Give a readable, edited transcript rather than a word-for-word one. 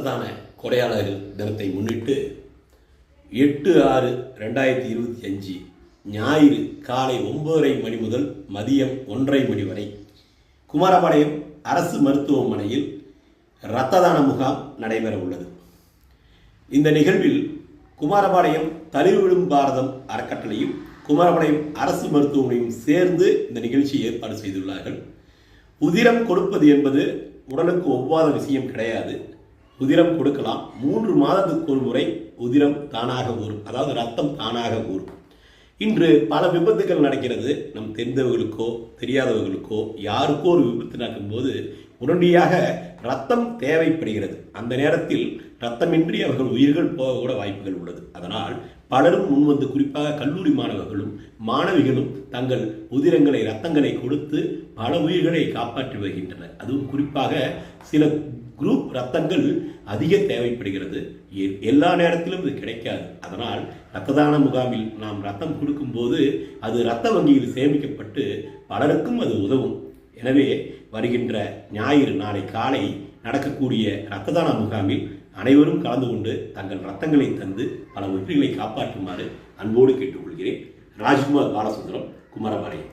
தான கொடையாளர்கள் தினத்தை முன்னிட்டு 8/6/2025 ஞாயிறு காலை 9:30 மணி முதல் மதியம் 1:30 மணி வரை குமாரபாளையம் அரசு மருத்துவமனையில் இரத்த தான முகாம் நடைபெற உள்ளது. இந்த நிகழ்வில் குமாரபாளையம் தளிர்விடும் பாரதம் அறக்கட்டளையும் குமாரபாளையம் அரசு மருத்துவமனையும் சேர்ந்து இந்த நிகழ்ச்சியை ஏற்பாடு செய்துள்ளார்கள். உதிரம் கொடுப்பது என்பது உடலுக்கு ஒவ்வாத விஷயம் கிடையாது. உதிரம் கொடுக்கலாம். 3 மாதத்துக்கு ஒரு முறை உதிரம் தானாக ஊறும், அதாவது ரத்தம் தானாக ஊறும். இன்று பல விபத்துகள் நடக்கிறது. நம் தெரிந்தவர்களுக்கோ தெரியாதவர்களுக்கோ யாருக்கோ ஒரு விபத்து நடக்கும்போது உடனடியாக ரத்தம் தேவைப்படுகிறது. அந்த நேரத்தில் ரத்தமின்றி அவர்கள் உயிர்கள் போக கூட வாய்ப்புகள் உள்ளது. அதனால் பலரும் முன்வந்து, குறிப்பாக கல்லூரி மாணவர்களும் மாணவிகளும் தங்கள் உதிரங்களை ரத்தங்களை கொடுத்து பல உயிர்களை காப்பாற்றி வருகின்றனர். அதுவும் குறிப்பாக சில குரூப் ரத்தங்கள் அதிக தேவைப்படுகிறது. எல்லா நேரத்திலும் இது கிடைக்காது. அதனால் இரத்த தான முகாமில் நாம் ரத்தம் கொடுக்கும்போது அது இரத்த வங்கியில் சேமிக்கப்பட்டு பலருக்கும் அது உதவும். எனவே வருகின்ற ஞாயிறு நாளை காலை நடக்கக்கூடிய இரத்த தான முகாமில் அனைவரும் கலந்து கொண்டு தங்கள் ரத்தங்களை தந்து பல உயிர்களை காப்பாற்றுமாறு அன்போடு கேட்டுக்கொள்கிறேன். ராஜ்குமார் பாலசுந்தரம், குமாரபாளையம்.